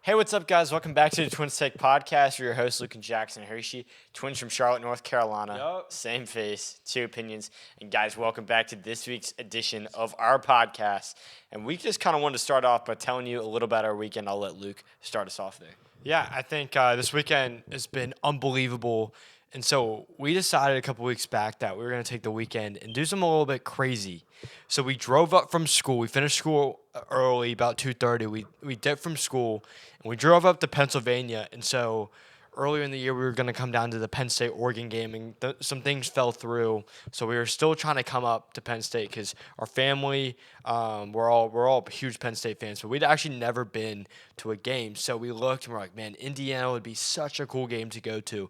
Hey, what's up, guys? Welcome back to the Twins Take Podcast. We're your hosts, Luke and Jackson Hershey, twins from Charlotte, North Carolina. Yup. Same face, two opinions. And, guys, welcome back to this week's edition of our podcast. And we just kind of wanted to start off by telling you a little about our weekend. I'll let Luke start us off there. Yeah, I think this weekend has been unbelievable. And so we decided a couple weeks back that we were going to take the weekend and do something a little bit crazy. So we drove up from school. We finished school early, about 2:30. We dipped from school, and we drove up to Pennsylvania. And so earlier in the year, we were going to come down to the Penn State-Oregon game, and some things fell through. So we were still trying to come up to Penn State because our family, we're all huge Penn State fans, but we'd actually never been to a game. So we looked and we're like, man, Indiana would be such a cool game to go to.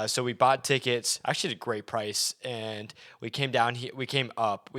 So we bought tickets, actually at a great price, and we came down here. We came up.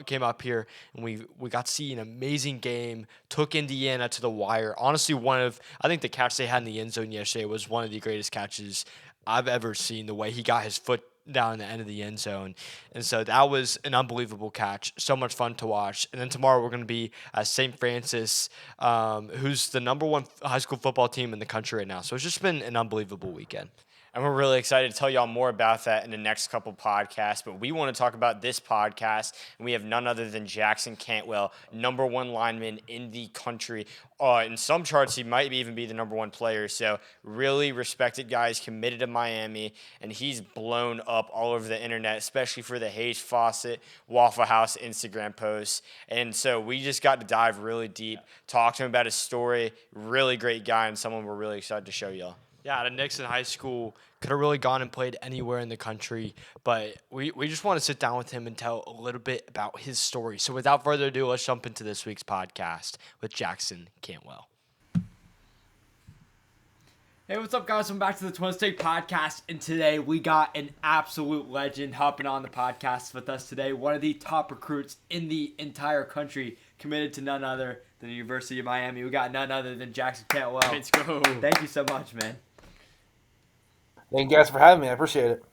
Came up here, and we got to see an amazing game. Took Indiana to the wire. Honestly, I think the catch they had in the end zone yesterday was one of the greatest catches I've ever seen. The way he got his foot down in the end of the end zone. And so that was an unbelievable catch. So much fun to watch. And then tomorrow we're going to be at St. Francis, who's the number one high school football team in the country right now. So it's just been an unbelievable weekend. And we're really excited to tell y'all more about that in the next couple podcasts. But we want to talk about this podcast, and we have none other than Jackson Cantwell, number one lineman in the country. In some charts, he might even be the number one player. So really respected guy. He's committed to Miami, and he's blown up all over the internet, especially for the Hayes Fawcett Waffle House Instagram posts. And so we just got to dive really deep, talk to him about his story. Really great guy, and someone we're really excited to show y'all. Yeah, at Nixon High School, could have really gone and played anywhere in the country, but we just want to sit down with him and tell a little bit about his story. So without further ado, let's jump into this week's podcast with Jackson Cantwell. Hey, what's up, guys? Welcome back to the Twin State Podcast, and today we got an absolute legend hopping on the podcast with us today. One of the top recruits in the entire country, committed to none other than the University of Miami. We got none other than Jackson Cantwell. Let's go. Thank you so much, man. Thank you guys for having me. I appreciate it.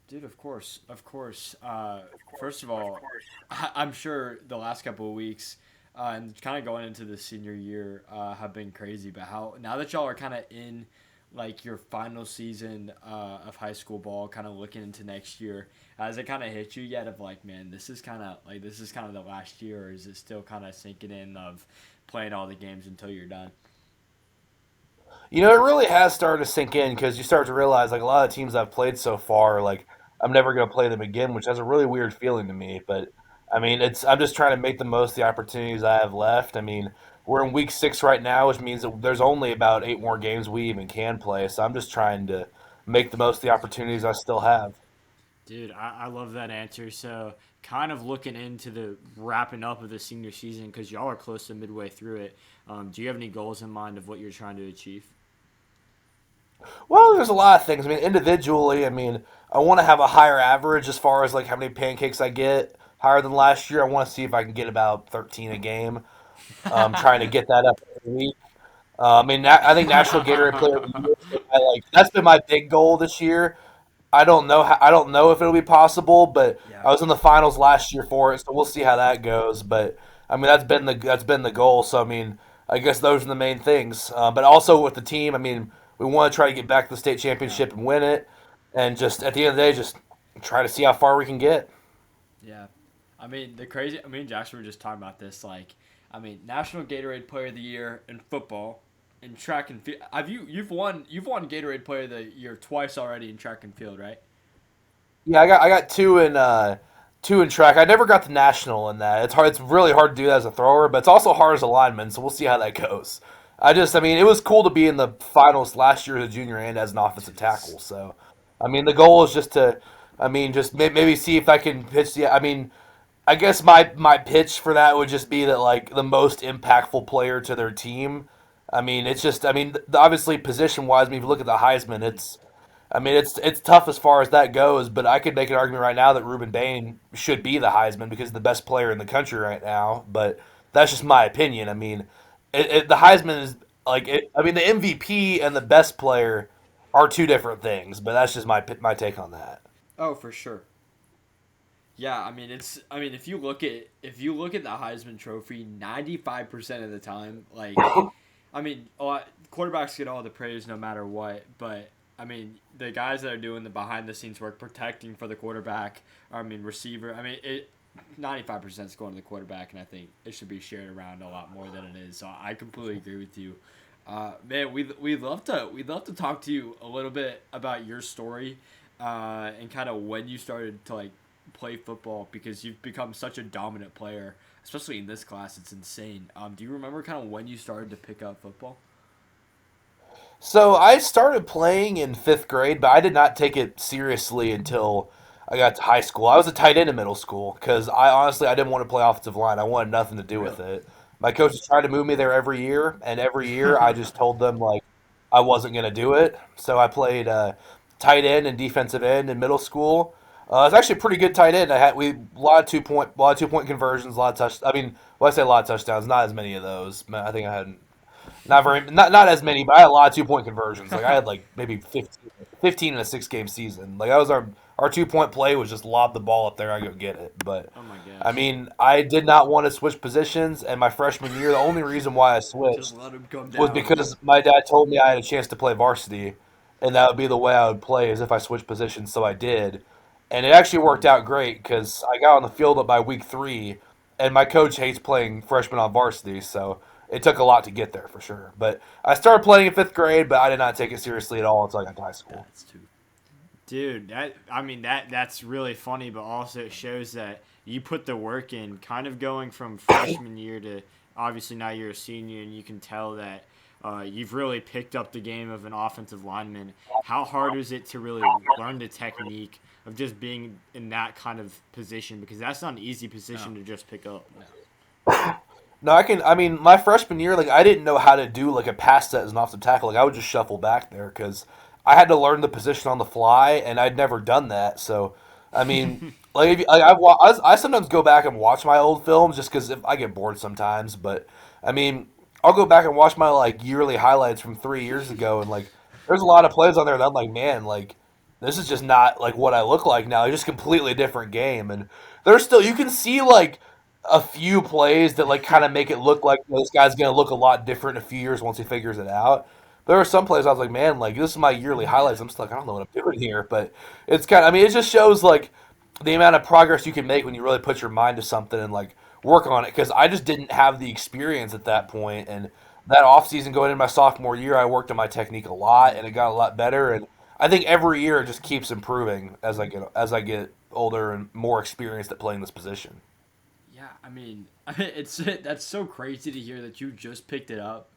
Dude, of course. First of all, I'm sure the last couple of weeks and kind of going into the senior year have been crazy. But now that y'all are kind of in like your final season of high school ball, kind of looking into next year, has it kind of hit you yet? Of like, man, this is kind of the last year, or is it still kind of sinking in of playing all the games until you're done? You know, it really has started to sink in because you start to realize, like, a lot of teams I've played so far, like, I'm never going to play them again, which has a really weird feeling to me. But, I mean, I'm just trying to make the most of the opportunities I have left. I mean, we're in week 6 right now, which means that there's only about 8 more games we even can play. So I'm just trying to make the most of the opportunities I still have. Dude, I love that answer. So, kind of looking into the wrapping up of the senior season because y'all are close to midway through it. Do you have any goals in mind of what you're trying to achieve? Well, there's a lot of things. I mean, individually, I mean, I want to have a higher average as far as like how many pancakes I get higher than last year. I want to see if I can get about 13 a game. Trying to get that up every week. I mean, I think National Gatorade Player of the Year has been that's been my big goal this year. I don't know if it'll be possible, but I was in the finals last year for it, so we'll see how that goes. But I mean, that's been the goal. So I mean, I guess those are the main things. But also with the team, I mean, we want to try to get back to the state championship and win it, and just at the end of the day, just try to see how far we can get. Yeah. I mean, me and Jackson were just talking about this. Like, I mean, National Gatorade Player of the Year in football, in track and field. You've won Gatorade Player of the Year twice already in track and field, right? Yeah, I got two in track. I never got the national in that. It's hard. It's really hard to do that as a thrower, but it's also hard as a lineman. So we'll see how that goes. I mean, it was cool to be in the finals last year as a junior and as an offensive tackle. So, I mean, the goal is just to, I mean, just maybe see if I can pitch the. I mean, I guess my pitch for that would just be that like the most impactful player to their team. I mean, it's just, I mean, obviously position wise, I mean, if you look at the Heisman, it's tough as far as that goes. But I could make an argument right now that Ruben Bain should be the Heisman because he's the best player in the country right now. But that's just my opinion. I mean, the Heisman is like, I mean, the MVP and the best player are two different things. But that's just my take on that. Oh, for sure. Yeah, I mean if you look at the Heisman Trophy, 95% of the time, like I mean, quarterbacks get all the praise no matter what, but I mean, the guys that are doing the behind the scenes work, protecting for the quarterback, receiver. 95% is going to the quarterback, and I think it should be shared around a lot more than it is. So I completely agree with you. Man, we'd love to talk to you a little bit about your story, and kind of when you started to like play football, because you've become such a dominant player, especially in this class. It's insane. Do you remember kind of when you started to pick up football? So I started playing in fifth grade, but I did not take it seriously until I got to high school. I was a tight end in middle school because I didn't want to play offensive line. I wanted nothing to do with Really? it. My coaches tried to move me there every year, and every year I just told them like I wasn't going to do it. So I played tight end and defensive end in middle school. I was actually a pretty good tight end. A lot of 2 point conversions, a lot of touch. I mean, when I say a lot of touchdowns, not as many of those. I think I had not as many, but I had a lot of 2 point conversions. Like I had like maybe 15 in a 6 game season. Like that was our 2 point play was just lob the ball up there, I go get it. But Oh my I gosh. mean, I did not want to switch positions, and my freshman year, the only reason why I Just switched let him come was down. because my dad told me I had a chance to play varsity, and that would be the way I would play is if I switched positions. So I did, and it actually worked out great because I got on the field by week 3, and my coach hates playing freshmen on varsity, so it took a lot to get there for sure. But I started playing in fifth grade, but I did not take it seriously at all until I got to high school. That's too. Dude, that's really funny, but also it shows that you put the work in, kind of going from freshman year to obviously now you're a senior, and you can tell that you've really picked up the game of an offensive lineman. How hard is it to really learn the technique of just being in that kind of position? Because that's not an easy position No. to just pick up. No. No, I can. I mean, my freshman year, like I didn't know how to do like a pass set as an offensive tackle. Like I would just shuffle back there because I had to learn the position on the fly, and I'd never done that. So, I mean, like, if you, like I sometimes go back and watch my old films just because if I get bored sometimes. But I mean, I'll go back and watch my like yearly highlights from 3 years ago, and like there's a lot of plays on there that I'm like, man, like this is just not like what I look like now. It's just a completely different game, and there's still you can see like a few plays that like kind of make it look like this guy's gonna look a lot different in a few years once he figures it out. There were some plays I was like, man, like this is my yearly highlights. I'm just like, I don't know what I'm doing here, but it's kind of. I mean, it just shows like the amount of progress you can make when you really put your mind to something and like work on it. Because I just didn't have the experience at that point, and that off season going into my sophomore year, I worked on my technique a lot, and it got a lot better. And I think every year it just keeps improving as I get older and more experienced at playing this position. Yeah, it's that's so crazy to hear that you just picked it up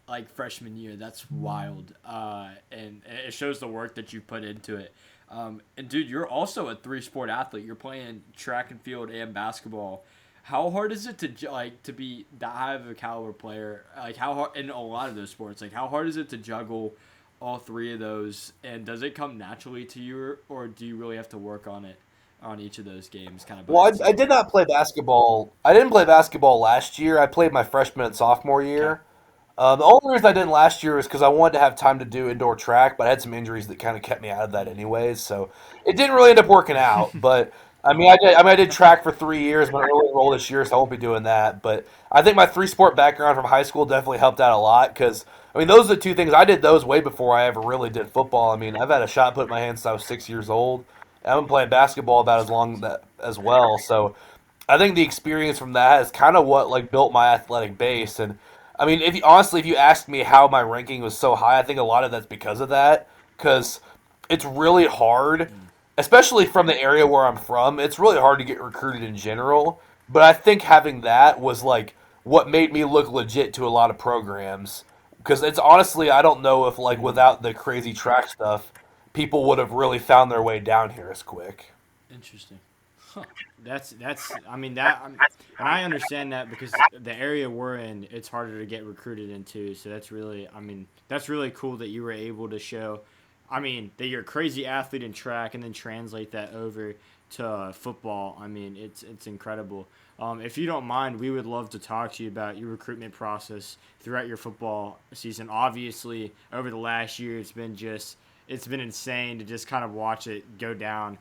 like freshman year. That's wild. And it shows the work that you put into it. And dude, you're also a three-sport athlete. You're playing track and field and basketball. How hard is it to to be that high of a caliber player? Like how hard in a lot of those sports? Like how hard is it to juggle all three of those? And does it come naturally to you, or do you really have to work on it on each of those games, kind of by Well, I itself? did not play basketball. I didn't play basketball last year. I played my freshman and sophomore Okay. year. The only reason I didn't last year is because I wanted to have time to do indoor track, but I had some injuries that kind of kept me out of that anyways. So it didn't really end up working out. But I mean, I did track for 3 years, but I early enrolled this year, so I won't be doing that. But I think my three sport background from high school definitely helped out a lot because I mean, those are the two things I did. Those way before I ever really did football. I mean, I've had a shot put in my hand since I was 6 years old. I've been playing basketball about as long that as well. So I think the experience from that is kind of what like built my athletic base. And I mean, if you asked me how my ranking was so high, I think a lot of that's because of that. Because it's really hard, especially from the area where I'm from. It's really hard to get recruited in general. But I think having that was like what made me look legit to a lot of programs. Because it's honestly, I don't know if like Mm. without the crazy track stuff, people would have really found their way down here as quick. Interesting. That's I mean that and I understand that because the area we're in, it's harder to get recruited into. So that's really that's really cool that you were able to show that you're a crazy athlete in track and then translate that over to football. It's incredible. If you don't mind, we would love to talk to you about your recruitment process throughout your football season. Obviously, over the last year, it's been insane to just kind of watch it go down.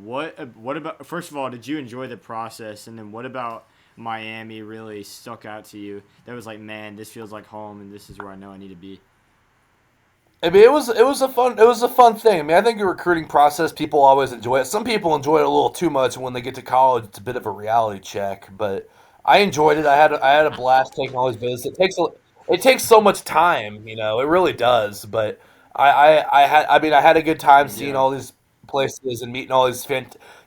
What about first of all, did you enjoy the process, and then what about Miami really stuck out to you? That was like, man, this feels like home, and this is where I know I need to be. I mean, it was a fun thing. I mean, I think the recruiting process, people always enjoy it. Some people enjoy it a little too much, and when they get to college, it's a bit of a reality check. But I enjoyed it. I had a blast taking all these visits. It takes so much time, you know, it really does. But I had a good time seeing Yeah. all these places and meeting all these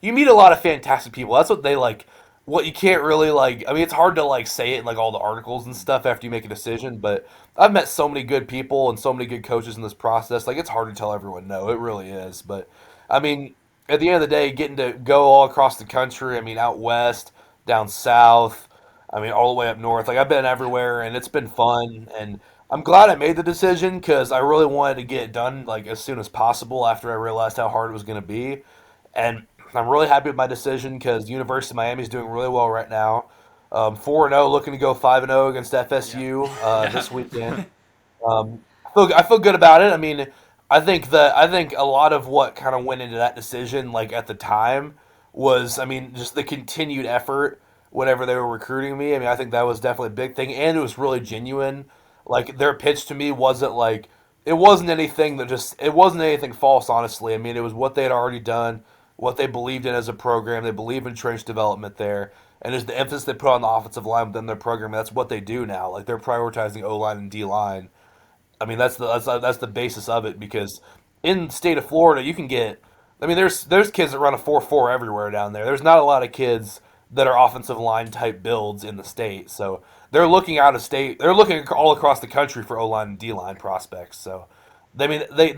you meet a lot of fantastic people. That's what they like. What you can't really like. I mean, it's hard to like say it in like all the articles and stuff after you make a decision, but I've met so many good people and so many good coaches in this process. Like it's hard to tell everyone no, it really is. But I mean, at the end of the day, getting to go all across the country. I mean, out west, down south. I mean, all the way up north. Like I've been everywhere, and it's been fun. And I'm glad I made the decision because I really wanted to get it done like as soon as possible after I realized how hard it was going to be. And I'm really happy with my decision because University of Miami is doing really well right now. 4-0, looking to go 5-0 against Yeah. FSU Yeah. this weekend. I feel good about it. I mean, I think a lot of what kind of went into that decision, like at the time, was I mean just the continued effort whenever they were recruiting me. I mean, I think that was definitely a big thing, and it was really genuine. Like their pitch to me wasn't like it wasn't anything that just it wasn't anything false. Honestly, I mean, it was what they had already done, what they believed in as a program. They believe in trench development there. And there's the emphasis they put on the offensive line within their program. That's what they do now. Like they're prioritizing O line and D line. I mean, that's the basis of it because in the state of Florida, you can get. I mean, there's kids that run a 4-4 everywhere down there. There's not a lot of kids that are offensive line type builds in the state. So they're looking out of state. They're looking all across the country for O line and D line prospects. So, I mean, they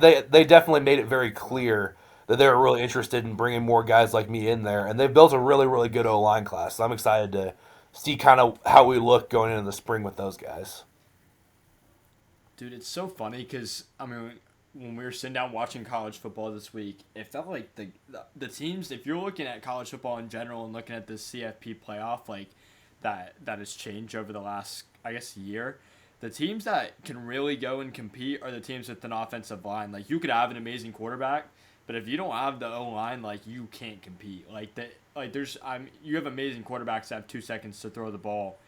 definitely made it very clear that they were really interested in bringing more guys like me in there, and they've built a really good O line class. So I'm excited to see kind of how we look going into the spring with those guys. Dude, it's so funny because I mean, when we were sitting down watching college football this week, it felt like the teams. If you're looking at college football in general and looking at the CFP playoff, like that has changed over the last I guess year. The teams that can really go and compete are the teams with an offensive line. Like you could have an amazing quarterback, but if you don't have the O line, like you can't compete. You have amazing quarterbacks that have 2 seconds to throw the ball,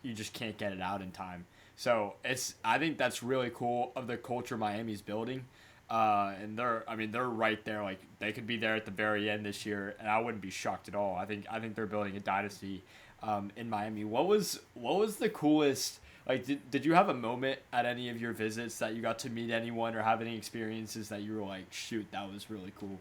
you just can't get it out in time. So I think that's really cool of the culture Miami's building. And they're right there. Like they could be there at the very end this year, and I wouldn't be shocked at all. I think they're building a dynasty in Miami. What was the coolest? Like, did you have a moment at any of your visits that you got to meet anyone or have any experiences that you were like, shoot, that was really cool?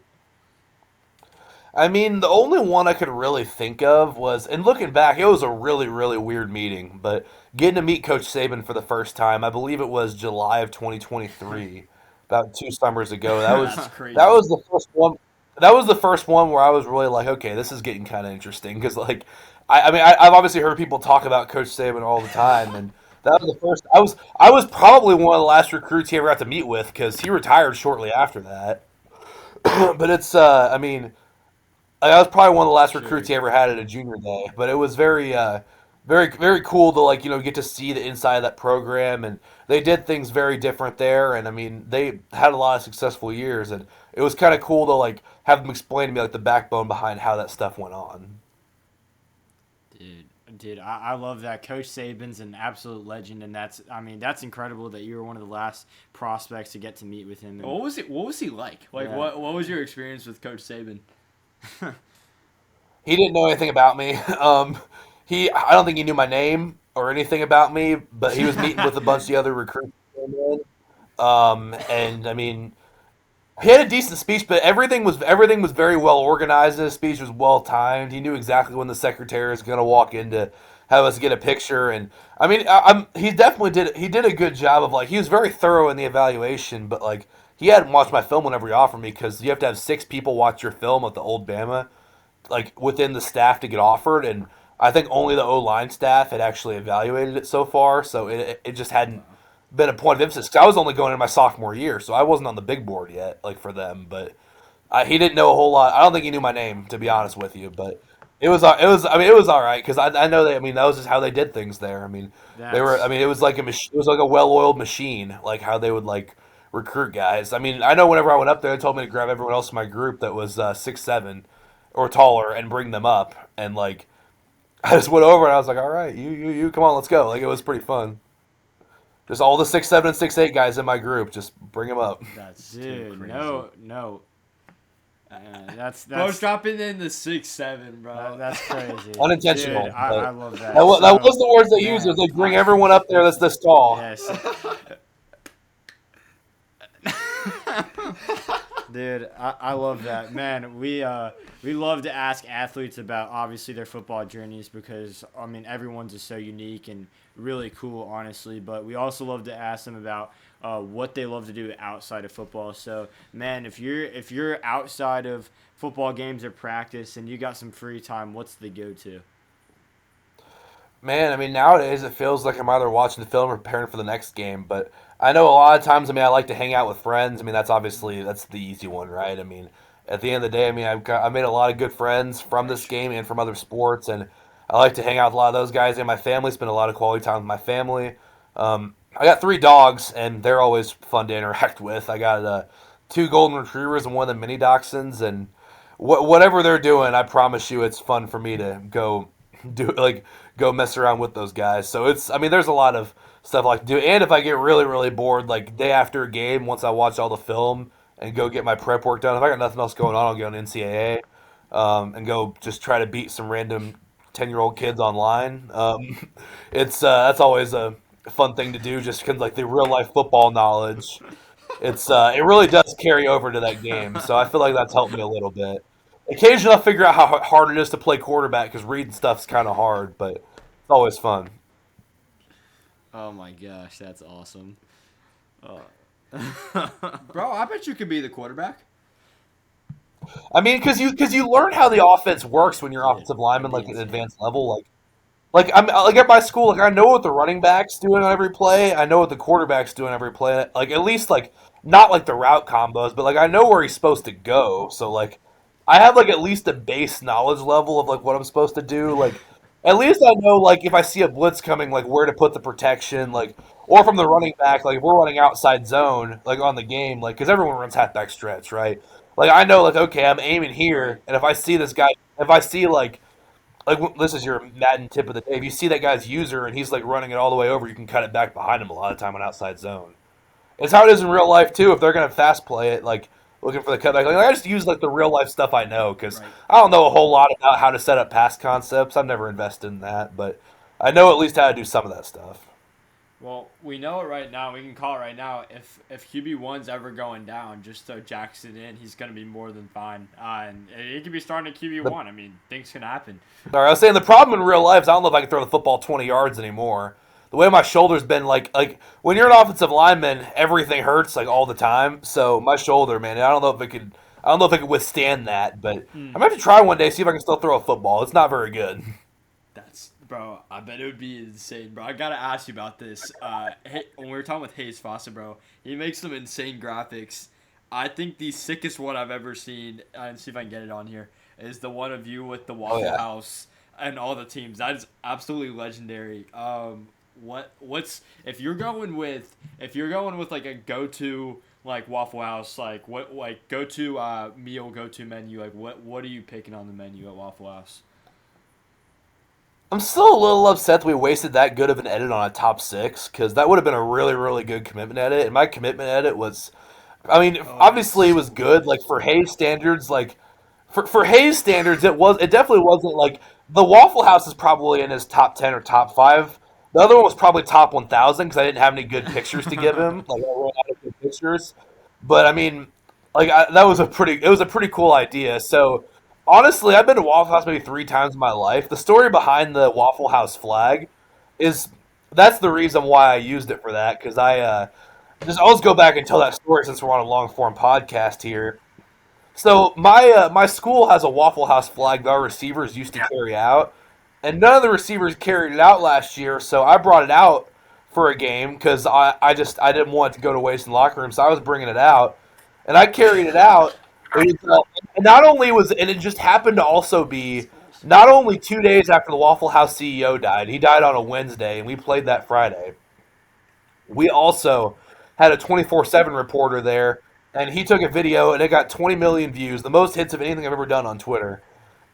I mean, the only one I could really think of was, and looking back, it was a really weird meeting. But getting to meet Coach Saban for the first time, I believe it was July of 2023, about 2 summers ago. That's That crazy. was the first one. That was the first one where I was really like, okay, this is getting kind of interesting because, like, I've obviously heard people talk about Coach Saban all the time, and that was the first. I was probably one of the last recruits he ever got to meet with because he retired shortly after that. But it's, I mean. I was probably one of the last recruits Sure. he ever had at a junior day, but it was very cool to like get to see the inside of that program, and they did things very different there, and I mean they had a lot of successful years, and it was kind of cool to like have them explain to me like the backbone behind how that stuff went on. Dude, I love that. Coach Saban's an absolute legend, and that's incredible that you were one of the last prospects to get to meet with him. And What was he like? Like, yeah, what was your experience with Coach Saban? He didn't know anything about me. I don't think he knew my name or anything about me, but he was meeting with a bunch of the other recruits. And I mean, he had a decent speech, but everything was very well organized. His speech was well timed. He knew exactly when the secretary was going to walk in to have us get a picture. And I mean, he definitely did a good job of like he was very thorough in the evaluation, but like he hadn't watched my film whenever he offered me because you have to have 6 people watch your film at the old Bama, like within the staff to get offered, and I think only the O line staff had actually evaluated it so far, so it just hadn't been a point of emphasis. 'Cause I was only going in my sophomore year, so I wasn't on the big board yet, like for them. But he didn't know a whole lot. I don't think he knew my name, to be honest with you. But I mean, it was all right because I know that. I mean, that was just how they did things there. I mean, they were. I that's mean, it was like it was like a well-oiled machine, like how they would like recruit guys. I mean, I know whenever I went up there, they told me to grab everyone else in my group that was 6'7" or taller and bring them up, and like I just went over and I was like, all right, you, come on, let's go. Like, it was pretty fun. Just all the 6'7" and 6'8" guys in my group, just bring them up. That's Dude, too crazy. no. That's Bro's dropping in the 6'7", bro. that's crazy. Unintentional. Dude, but I love that. that was the words they man, used. Is they bring everyone up there that's this tall. Yes. Dude, I love that. Man, we love to ask athletes about obviously their football journeys because I mean everyone's just so unique and really cool, honestly. But we also love to ask them about what they love to do outside of football. So, man, if you're outside of football games or practice and you got some free time, what's the go-to? Man, I mean, nowadays it feels like I'm either watching the film or preparing for the next game. But I know a lot of times, I mean, I like to hang out with friends. I mean, that's the easy one, right? I mean, at the end of the day, I mean, I made a lot of good friends from this game and from other sports, and I like to hang out with a lot of those guys and my family. Spend a lot of quality time with my family. I got 3 dogs, and they're always fun to interact with. I got 2 golden retrievers and one of the mini dachshunds, and whatever they're doing, I promise you, it's fun for me to go mess around with those guys. So I mean, there's a lot of stuff I like to do. And if I get really, really bored, like day after a game, once I watch all the film and go get my prep work done, if I got nothing else going on, I'll get on NCAA and go just try to beat some random 10-year-old kids online. That's always a fun thing to do, just because like the real life football knowledge. It really does carry over to that game. So I feel like that's helped me a little bit. Occasionally, I'll figure out how hard it is to play quarterback because reading stuff's kind of hard, but it's always fun. Oh my gosh, that's awesome. Bro, I bet you could be the quarterback. I mean, because you learn how the offense works when you're offensive lineman, like at an advanced level. I'm like at my school, like I know what the running back's doing on every play. I know what the quarterback's doing on every play. Like at least like not like the route combos, but like I know where he's supposed to go. So like I have like at least a base knowledge level of like what I'm supposed to do. Like at least I know like if I see a blitz coming, like where to put the protection, like or from the running back, like if we're running outside zone, like on the game, like because everyone runs halfback stretch, right? Like I know like okay, I'm aiming here, and if I see this guy, if I see like this is your Madden tip of the day. If you see that guy's user and he's like running it all the way over, you can cut it back behind him a lot of time on outside zone. It's how it is in real life too. If they're gonna fast play it, like looking for the cutback, like I just use like the real life stuff I know because I don't know a whole lot about how to set up pass concepts. I've never invested in that, but I know at least how to do some of that stuff. Well, we know it right now. We can call it right now. If QB1's ever going down, just throw Jackson in. He's going to be more than fine. And he could be starting at QB1. I mean, things can happen. All right, I was saying the problem in real life is I don't know if I can throw the football 20 yards anymore. The way my shoulder's been, like when you're an offensive lineman, everything hurts like all the time. So my shoulder, man, I don't know if it could withstand that. But I'm gonna have to try one day, see if I can still throw a football. It's not very good. Bro, I bet it would be insane, bro. I got to ask you about this. When we were talking with Hayes Fossa, bro, he makes some insane graphics. I think the sickest one I've ever seen, and see if I can get it on here, is the one of you with the Waffle House and all the teams. That is absolutely legendary. What's if you're going with like a go-to like Waffle House, like what like go-to meal, go-to menu, like what are you picking on the menu at Waffle House? I'm still a little upset that we wasted that good of an edit on a top 6 because that would have been a really, really good commitment edit. And my commitment edit was, I mean, obviously it was good. Like for Hayes standards, like for Hayes standards, it definitely wasn't like the Waffle House is probably in his top 10 or top 5. The other one was probably top 1,000 because I didn't have any good pictures to give him. Like I ran out of good pictures, but I mean, like it was a pretty cool idea. So. Honestly, I've been to Waffle House maybe 3 times in my life. The story behind the Waffle House flag that's the reason why I used it for that, because I'll just go back and tell that story since we're on a long form podcast here. So my school has a Waffle House flag that our receivers used to carry out, and none of the receivers carried it out last year. So I brought it out for a game because I didn't want it to go to waste in the locker room, so I was bringing it out, and I carried it out. And it just happened to also be not only 2 days after the Waffle House CEO died. He died on a Wednesday, and we played that Friday. We also had a 24/7 reporter there, and he took a video, and it got 20 million views, the most hits of anything I've ever done on Twitter.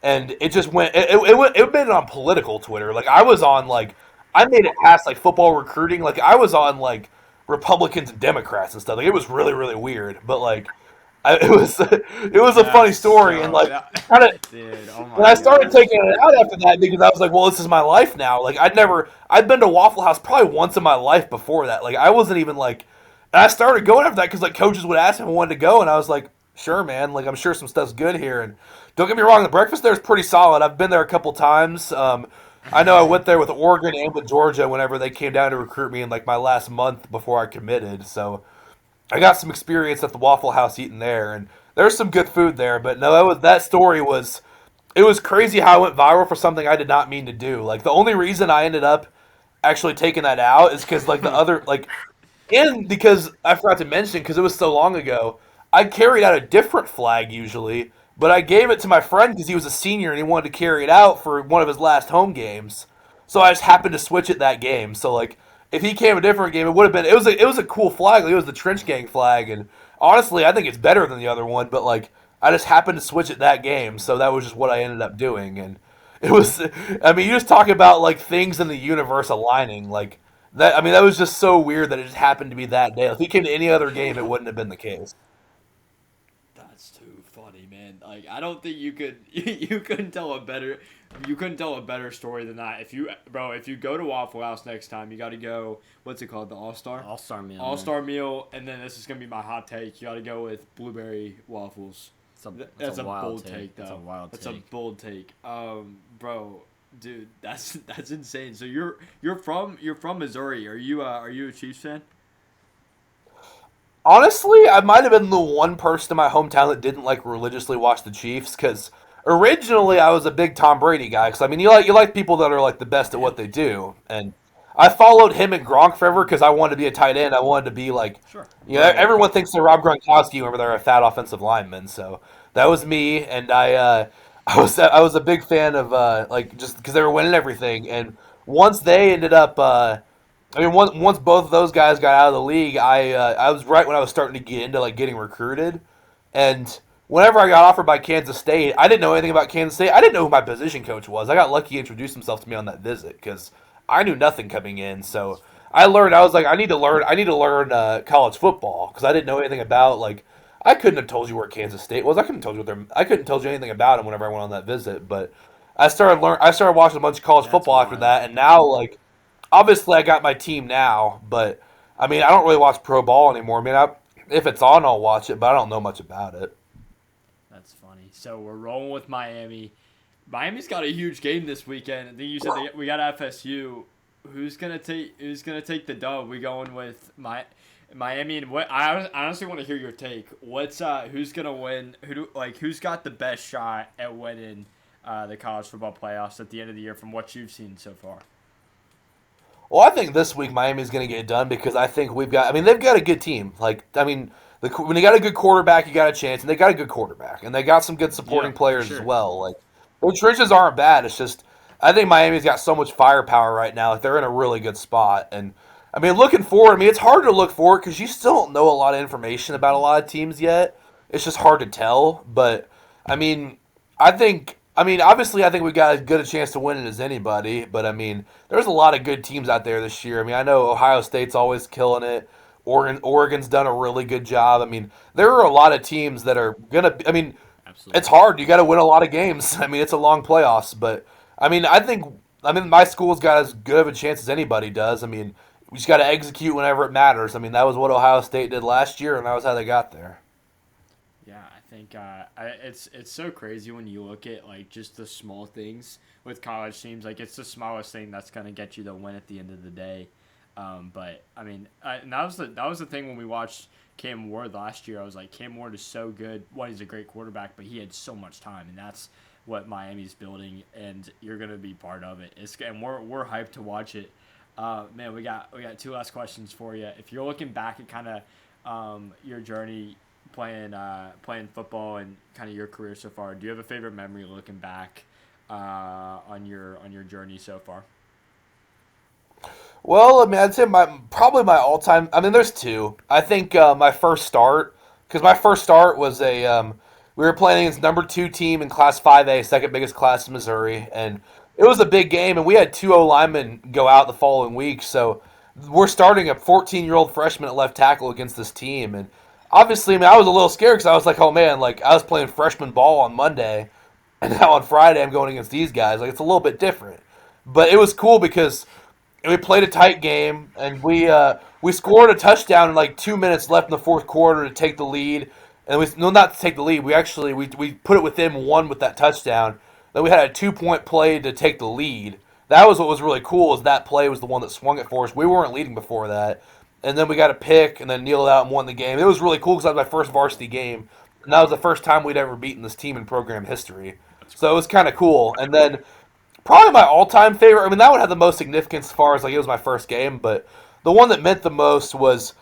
and it just went. It went on political Twitter. Like I was on like I made it past like football recruiting. Like I was on like Republicans and Democrats and stuff. Like it was really really weird. But like it was a funny That's story and so like that, kind of. dude. Oh And my I started gosh. taking it out after that because I was like, well, this is my life now. Like I'd been to Waffle House probably once in my life before that. Like I wasn't even like, and I started going after that because like coaches would ask me if I wanted to go, and I was like, sure, man. Like I'm sure some stuff's good here. And don't get me wrong, the breakfast there is pretty solid. I've been there a couple times. I know I went there with Oregon and with Georgia whenever they came down to recruit me in like my last month before I committed. So I got some experience at the Waffle House eating there, and there's some good food there. But no, that story was it was crazy how it went viral for something I did not mean to do. Like the only reason I ended up actually taking that out is because like the other like and because I forgot to mention because it was so long ago, I carried out a different flag usually, but I gave it to my friend because he was a senior and he wanted to carry it out for one of his last home games. So I just happened to switch it that game. So like if he came a different game, it would have been it was a cool flag. Like, it was the trench gang flag, and honestly, I think it's better than the other one. But like I just happened to switch it that game, so that was just what I ended up doing, and it was. I mean, you just talk about like things in the universe aligning, like that. I mean, that was just so weird that it just happened to be that day. If he came to any other game, it wouldn't have been the case. That's too funny, man. Like I don't think you could you couldn't tell a better story than that. If you go to Waffle House next time, you got to go. What's it called? The All Star. All-star meal. All Star meal, and then this is gonna be my hot take. You got to go with blueberry waffles. That's a wild bold take, though. That's a wild That's take. a bold take. Bro, dude, that's insane. So you're from Missouri. Are you a Chiefs fan? Honestly, I might have been the one person in my hometown that didn't like religiously watch the Chiefs because originally I was a big Tom Brady guy. Because I mean, you like people that are like the best at what they do, and I followed him and Gronk forever because I wanted to be a tight end. I wanted to be like, Sure. everyone thinks they're Rob Gronkowski whenever they're a fat offensive lineman. So that was me, and I was a big fan of like just because they were winning everything. And once they ended up, I mean, once both of those guys got out of the league, I was right when I was starting to get into like getting recruited, and whenever I got offered by Kansas State, I didn't know anything about Kansas State. I didn't know who my position coach was. I got lucky he introduced himself to me on that visit because I knew nothing coming in. So I learned. I was like, I need to learn. I need to learn college football because I didn't know anything about like. I couldn't have told you where Kansas State was. I couldn't have told you what their. I couldn't have told you anything about them whenever I went on that visit. But I started watching a bunch of college That's football after wild. that, and now like obviously I got my team now, but I mean I don't really watch pro ball anymore. I mean, if it's on, I'll watch it, but I don't know much about it. That's funny. So we're rolling with Miami. Miami's got a huge game this weekend. I think you said we got FSU. Who's gonna take the dub? We going with Miami, and what I honestly want to hear your take. Who's gonna win? Who's got the best shot at winning the college football playoffs at the end of the year from what you've seen so far? Well, I think this week Miami's going to get it done because I think we've got. I mean, they've got a good team. Like, I mean, when you got a good quarterback, you got a chance, and they got a good quarterback, and they got some good supporting Yeah, players for as sure. well. Like, their trenches aren't bad. It's just I think Miami's got so much firepower right now. Like, they're in a really good spot, and I mean, looking forward. I mean, it's hard to look forward because you still don't know a lot of information about a lot of teams yet. It's just hard to tell, but I mean, I mean, obviously, I think we got as good a chance to win it as anybody. But I mean, there's a lot of good teams out there this year. I mean, I know Ohio State's always killing it. Oregon's done a really good job. I mean, there are a lot of teams that are gonna. I mean, Absolutely. it's hard. You got to win a lot of games. I mean, it's a long playoffs. But I mean, I mean, my school's got as good of a chance as anybody does. I mean, we just got to execute whenever it matters. I mean, that was what Ohio State did last year, and that was how they got there. Yeah, I think it's so crazy when you look at like just the small things with college teams. Like it's the smallest thing that's gonna get you the win at the end of the day. But I mean, and that was the thing when we watched Cam Ward last year. I was like, Cam Ward is so good. One, he's a great quarterback, but he had so much time, and that's what Miami's building, and you're gonna be part of it. And we're hyped to watch it. Man, we got two last questions for you. If you're looking back at kind of your journey playing football and kind of your career so far, do you have a favorite memory looking back on your journey so far? Well, I mean, I'd say probably my all time. I mean, there's two. I think my first start, because my first start was We were playing against number 2 team in Class 5A, second biggest class in Missouri, and it was a big game. And we had 2 O linemen go out the following week, so we're starting a 14-year-old freshman at left tackle against this team. And obviously, I mean, I was a little scared because I was like, oh man, like I was playing freshman ball on Monday, and now on Friday I'm going against these guys. Like it's a little bit different, but it was cool because we played a tight game, and we scored a touchdown in like 2 minutes left in the fourth quarter to take the lead. And not to take the lead. We put it within 1 with that touchdown. Then we had a 2-point play to take the lead. That was what was really cool. Is that play was the one that swung it for us. We weren't leading before that, and then we got a pick, and then kneeled out and won the game. It was really cool because that was my first varsity game, and that was the first time we'd ever beaten this team in program history. So it was kind of cool. And then probably my all-time favorite. I mean, that one had the most significance as far as like it was my first game, but the one that meant the most was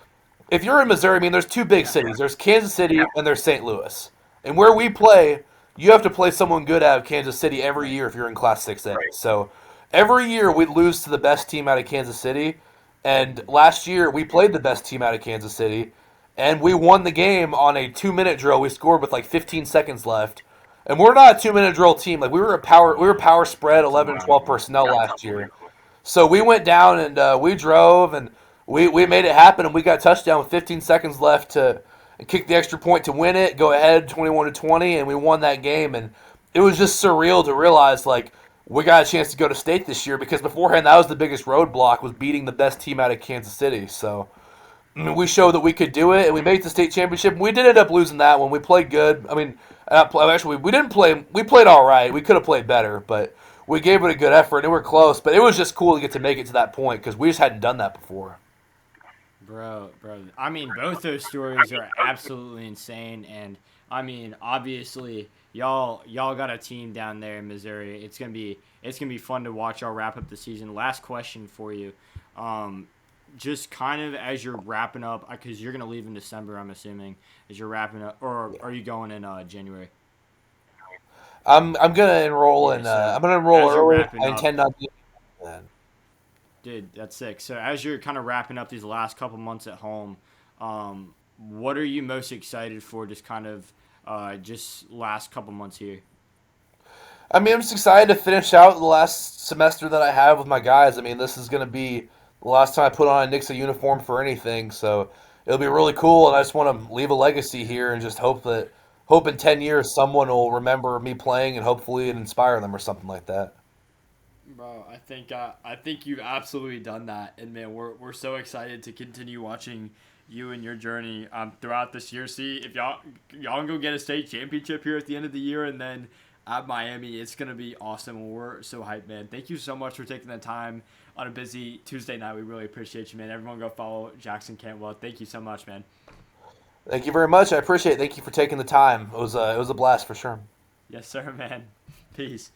if you're in Missouri. I mean, there's 2 big cities. There's Kansas City and there's St. Louis. And where we play, you have to play someone good out of Kansas City every year if you're in Class 6A. So every year we lose to the best team out of Kansas City. And last year we played the best team out of Kansas City, and we won the game on a 2-minute drill. We scored with like 15 seconds left. And we're not a 2-minute drill team. Like we were power spread 11 12 personnel last year. So we went down and we drove and we made it happen, and we got a touchdown with 15 seconds left to kick the extra point to win it, go ahead 21-20, and we won that game. And it was just surreal to realize like we got a chance to go to state this year, because beforehand that was the biggest roadblock, was beating the best team out of Kansas City. So I mean, we showed that we could do it, and we made the state championship. We did end up losing that one. We played good. I mean, actually, we didn't play. We played all right. We could have played better, but we gave it a good effort, and we were close. But it was just cool to get to make it to that point because we just hadn't done that before. Bro. I mean, both those stories are absolutely insane, and I mean, obviously, y'all got a team down there in Missouri. It's gonna be fun to watch y'all wrap up the season. Last question for you, just kind of as you're wrapping up, because you're gonna leave in December, I'm assuming, as you're wrapping up, or are you going in January? I'm gonna enroll in. I'm gonna enroll as you're early. wrapping I up- intend on doing that. Dude, that's sick. So as you're kind of wrapping up these last couple months at home, what are you most excited for? Just kind of just last couple months here. I mean, I'm just excited to finish out the last semester that I have with my guys. I mean, this is going to be the last time I put on a Nixon uniform for anything, so it'll be really cool. And I just want to leave a legacy here and just hope in 10 years someone will remember me playing, and hopefully it inspire them or something like that. Bro, I think you've absolutely done that, and man, we're so excited to continue watching you and your journey throughout this year. See if y'all can go get a state championship here at the end of the year, and then at Miami, it's gonna be awesome. We're so hyped, man. Thank you so much for taking the time on a busy Tuesday night. We really appreciate you, man. Everyone, go follow Jackson Cantwell. Thank you so much, man. Thank you very much. I appreciate it. Thank you for taking the time. It was a blast for sure. Yes, sir, man. Peace.